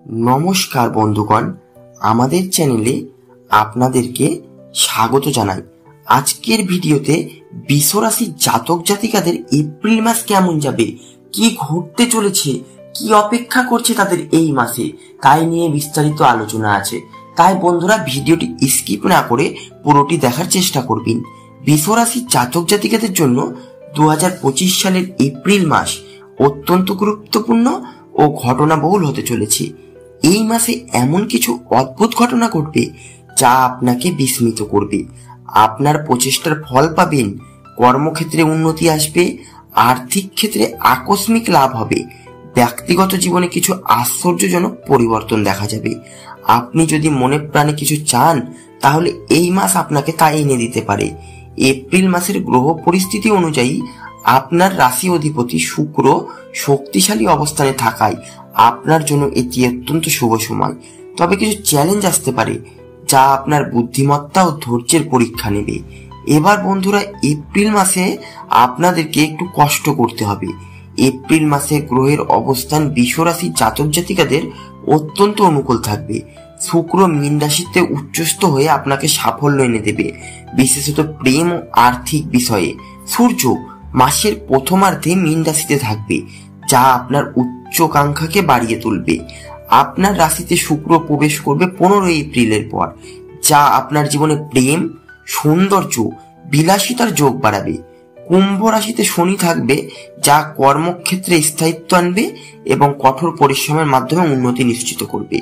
নমস্কার বন্ধুগণ, আমাদের চ্যানেলে আপনাদেরকে স্বাগত জানাই। আজকের ভিডিওতে বৃষরাশির জাতক জাতিকাদের এপ্রিল মাস কেমন যাবে, কি ঘটতে চলেছে, কি অপেক্ষা করছে তাদের এই মাসে, তাই নিয়ে বিস্তারিত আলোচনা আছে। তাই বন্ধুরা ভিডিওটি স্কিপ না করে পুরোটি দেখার চেষ্টা করবেন। বৃষরাশির জাতক জাতিকাদের জন্য 2025 সালের এপ্রিল মাস অত্যন্ত গুরুত্বপূর্ণ ও ঘটনাবহুল হতে চলেছে। এই মাসে এমন কিছু অদ্ভুত ঘটনা ঘটবে যা আপনাকে বিস্মিত করবে। আপনার প্রচেষ্টার ফল পাবেন, কর্মক্ষেত্রে উন্নতি আসবে, আর্থিক ক্ষেত্রে আকস্মিক লাভ হবে, ব্যক্তিগত জীবনে কিছু আশ্চর্যজনক পরিবর্তন দেখা যাবে। আপনি যদি মনে প্রাণে কিছু চান তাহলে এই মাস আপনাকে তা এনে দিতে পারে। এপ্রিল মাসের গ্রহ পরিস্থিতি অনুযায়ী আপনার রাশি অধিপতি শুক্র শক্তিশালী অবস্থানে থাকায় আপনার জন্য এটি অত্যন্ত শুভ সময়। তবে কিছু চ্যালেঞ্জ আসতে পারে যা আপনার বুদ্ধিমত্তা ও ধৈর্যের পরীক্ষা নেবে। এবার বন্ধুরা, এপ্রিল মাসে আপনাদেরকে একটু কষ্ট করতে হবে। এপ্রিল মাসে গ্রহের অবস্থান বৃষরাশির জাতক জাতিকাদের অত্যন্ত অনুকূল থাকবে। শুক্র মীন রাশিতে উচ্চস্থ হয়ে আপনাকে সাফল্য এনে দেবে, বিশেষত প্রেম ও আর্থিক বিষয়ে। সূর্য মাসের প্রথমার্ধে মীন রাশিতে থাকবে, যা আপনার উচ্চাকাঙ্ক্ষাকে বাড়িয়ে তুলবে। আপনার রাশিতে শুক্র প্রবেশ করবে 15 এপ্রিলের পর, যা আপনার জীবনে প্রেম, সৌন্দর্য, বিলাসিতার যোগ বাড়াবে। কুম্ভ রাশিতে শনি থাকবে, যা কর্মক্ষেত্রে স্থায়িত্ব আনবে এবং কঠোর পরিশ্রমের মাধ্যমে উন্নতি নিশ্চিত করবে।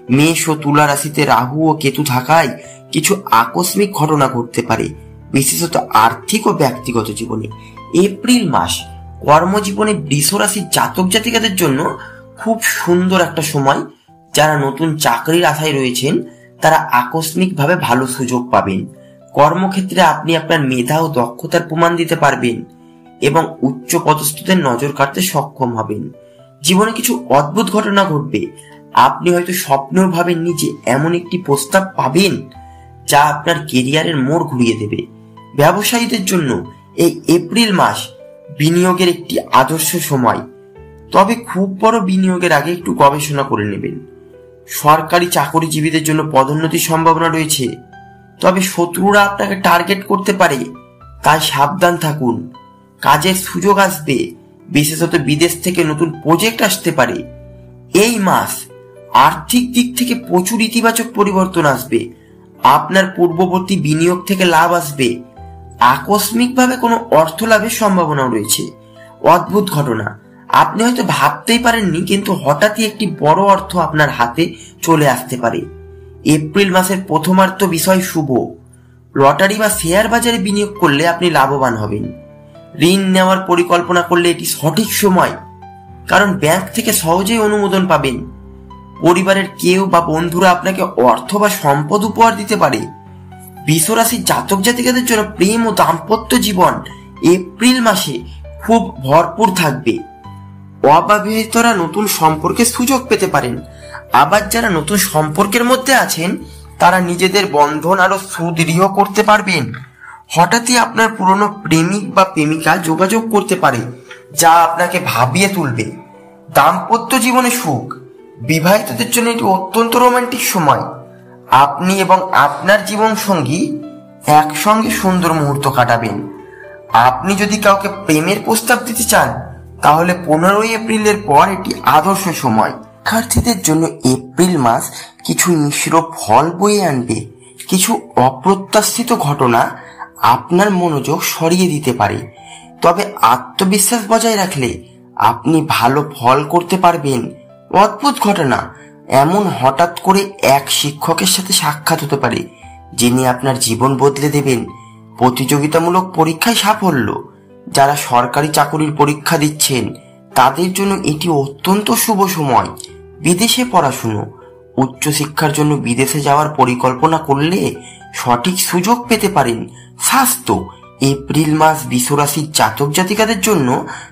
মেষ ও তুলা রাশিতে রাহু ও কেতু থাকায় কিছু আকস্মিক ঘটনা ঘটতে পারে, বিশেষত আর্থিক ও ব্যক্তিগত জীবনে। এপ্রিল মাস কর্মজীবনে বৃষরাশির জাতক জাতিকাদের জন্য খুব সুন্দর একটা সময়। যারা নতুন চাকরির আশায় রয়েছেন তারা আকস্মিকভাবে ভালো সুযোগ পাবেন। কর্মক্ষেত্রে আপনি আপনার মেধা ও দক্ষতার প্রমাণ দিতে পারবেন এবং উচ্চ পদস্থদের নজর কাটতে সক্ষম হবেন। জীবনে কিছু অদ্ভুত ঘটনা ঘটবে। আপনি হয়তো স্বপ্নেও ভাবেননি যে এমন একটি প্রস্তাব পাবেন যা আপনার কেরিয়ারের মোড় ঘুরিয়ে দেবে। ব্যবসায়ীদের জন্য এই এপ্রিল মাস বিনিয়োগের একটি আদর্শ সময়, তবে খুব বড় বিনিয়োগের আগে একটু গবেষণা করে নেবেন। সরকারি চাকরিজীবীদের জন্য পদোন্নতির সম্ভাবনা রয়েছে, তবে শত্রুরা আপনাকে টার্গেট করতে পারে, তাই সাবধান থাকুন। কাজের সুযোগ আসবে, বিশেষত বিদেশ থেকে নতুন প্রজেক্ট আসতে পারে। এই মাস আর্থিক দিক থেকে প্রচুর ইতিবাচক পরিবর্তন আসবে। আপনার পূর্ববর্তী বিনিয়োগ থেকে লাভ আসবে। আকস্মিকভাবে কোনো অর্থ লাভের সম্ভাবনাও রয়েছে। অদ্ভুত ঘটনা আপনি হয়তো ভাবতেই পারেননি, কিন্তু হঠাৎই একটি বড় অর্থ আপনার হাতে চলে আসতে পারে। এপ্রিল মাসের প্রথমার্ধ বিষয় শুভ। লটারি বা শেয়ার বাজারে বিনিয়োগ করলে আপনি লাভবান হবেন। ঋণ নেওয়ার পরিকল্পনা করলে এটি সঠিক সময়, কারণ ব্যাংক থেকে সহজেই অনুমোদন পাবেন। পরিবারের কেউ বা বন্ধুরা আপনাকে অর্থ বা সম্পদ উপহার দিতে পারে। বৃষরাশির জাতক জাতিকাদের জন্য প্রেম ও দাম্পত্য জীবন এপ্রিল মাসে খুব ভরপুর থাকবে। অবিবাহিতরা নতুন সম্পর্কের সুযোগ পেতে পারেন। আবার যারা নতুন সম্পর্কের মধ্যে আছেন তারা নিজেদের বন্ধন আরো সুদৃঢ় করতে পারবেন। হঠাৎই আপনার পুরনো প্রেমিক বা প্রেমিকা যোগাযোগ করতে পারে, যা আপনাকে ভাবিয়ে তুলবে। দাম্পত্য জীবনে সুখ। বিবাহিতদের জন্য এটি অত্যন্ত রোমান্টিক সময়। আপনি এবং আপনার জীবন সঙ্গী একসঙ্গে সুন্দর মুহূর্ত কাটাবেন। আপনি যদি কাউকে প্রেমের প্রস্তাব দিতে চান তাহলে 15 এপ্রিলের পর এটি আদর্শ সময়। শিক্ষার্থীদের জন্য এপ্রিল মাস কিছু মিশ্র ফল বয়ে আনবে। কিছু অপ্রত্যাশিত ঘটনা আপনার মনোযোগ সরিয়ে দিতে পারে, তবে আত্মবিশ্বাস বজায় রাখলে আপনি ভালো ফল করতে পারবেন। অদ্ভুত ঘটনা এমন হঠাৎ করে এক শিক্ষকের সাথে সাক্ষাৎ হতে পারে যিনি আপনার জীবন বদলে দেবেন। প্রতিযোগিতামূলক পরীক্ষায় সাফল্য। যারা সরকারি চাকরির পরীক্ষা দিচ্ছেন তাদের জন্য এটি অত্যন্ত শুভ সময়। বিদেশে পড়াশুনো। উচ্চশিক্ষার জন্য বিদেশে যাওয়ার পরিকল্পনা করলে সঠিক সুযোগ পেতে পারেন। স্বাস্থ্য। এপ্রিল মাস বৃষরাশির জাতক জাতিকাদের জন্য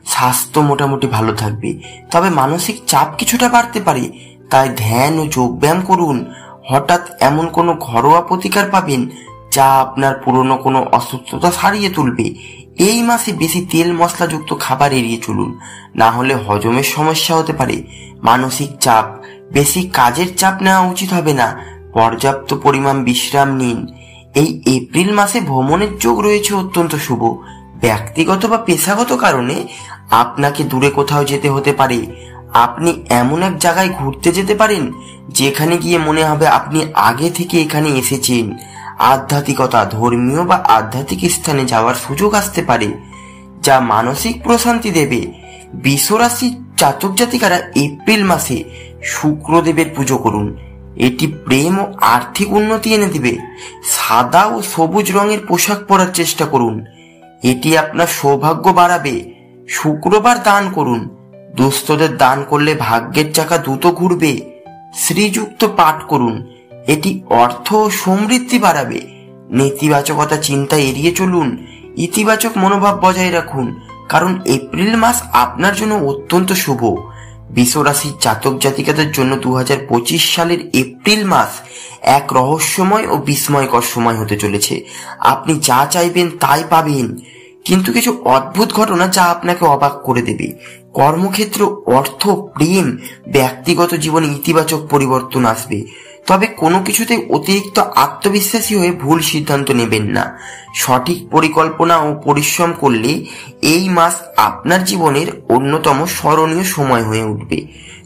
স্বাস্থ্য মোটামুটি ভালো থাকবে, তবে মানসিক চাপ কিছুটা বাড়তে পারে, তাই ধ্যান ও যোগব্যায়াম করুন। হঠাৎ এমন কোনো ঘরোয়া প্রতিকার পাবেন যা আপনার পুরনো কোনো অসুস্থতা সারিয়ে তুলবে। এই মাসে বেশি তেল মশলাযুক্ত খাবার এড়িয়ে চলুন, না হলে হজমের সমস্যা হতে পারে। মানসিক চাপ। বেশি কাজের চাপ নেওয়া উচিত হবে না, পর্যাপ্ত পরিমাণ বিশ্রাম নিন। এই এপ্রিল মাসে ভ্রমণের যোগ রয়েছে অত্যন্ত শুভ। ব্যক্তিগত বা পেশাগত কারণে আপনাকে দূরে কোথাও যেতে হতে পারে। আপনি এমন এক জায়গায় ঘুরতে যেতে পারেন যেখানে গিয়ে মনে হবে আপনি আগে থেকে এখানে এসেছেন। আধ্যাত্মিকতা, ধর্মীয় বা আধ্যাত্মিক স্থানে যাওয়ার সুযোগ আসতে পারে, যা মানসিক প্রশান্তি দেবে। বিশ্বরাশির জাতক জাতিকারা এপ্রিল মাসে শুক্রদেবের পুজো করুন, এটি প্রেম ও আর্থিক উন্নতি এনে দিবে। সাদা ও সবুজ রঙের পোশাক পরার চেষ্টা করুন, এটি আপনার সৌভাগ্য বাড়াবে। শুক্রবার দান করুন, দুস্থদের দান করলে ভাগ্যের চাকা দ্রুত ঘুরবে। শ্রীযুক্ত পাঠ করুন, এটি অর্থ ও সমৃদ্ধি বাড়াবে। নেতিবাচকতা চিন্তা এড়িয়ে চলুন, ইতিবাচক মনোভাব বজায় রাখুন, কারণ এপ্রিল মাস আপনার জন্য অত্যন্ত শুভ। বিশ্বরাশির জাতক জাতিকাদের জন্য 2025 সালের এপ্রিল মাস এক রহস্যময় ও বিস্ময়কর সময় হতে চলেছে। আপনি যা চাইবেন তাই পাবেন, কিন্তু কিছু অদ্ভুত ঘটনা যা আপনাকে অবাক করে দেবে। কর্মক্ষেত্র, অর্থ, প্রেম, ব্যক্তিগত জীবনে ইতিবাচক পরিবর্তন আসবে। তবে কোনো কিছুতে অতিরিক্ত আত্মবিশ্বাসী হয়ে ভুল সিদ্ধান্ত নেবেন না। সঠিক পরিকল্পনা ও পরিশ্রম করলে এই মাস আপনার জীবনের অন্যতম স্মরণীয় সময় হয়ে উঠবে।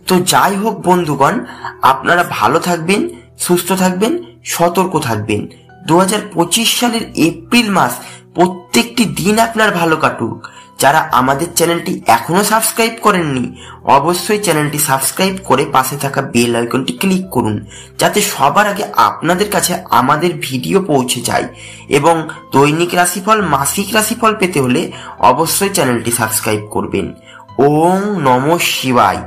তো যাই হোক বন্ধুগণ, আপনারা ভালো থাকবেন, সুস্থ থাকবেন, সতর্ক থাকবেন। 2025 সালের এপ্রিল মাস প্রত্যেকটি দিন আপনার ভালো কাটুক। যারা আমাদের চ্যানেলটি এখনো সাবস্ক্রাইব করেননি, অবশ্যই চ্যানেলটি সাবস্ক্রাইব করে পাশে থাকা বেল আইকনটি ক্লিক করুন, যাতে সবার আগে আপনাদের কাছে আমাদের ভিডিও পৌঁছে যায়। এবং দৈনিক রাশিফল, মাসিক রাশিফল পেতে হলে অবশ্যই চ্যানেলটি সাবস্ক্রাইব করবেন। ওম নমঃ শিবায়।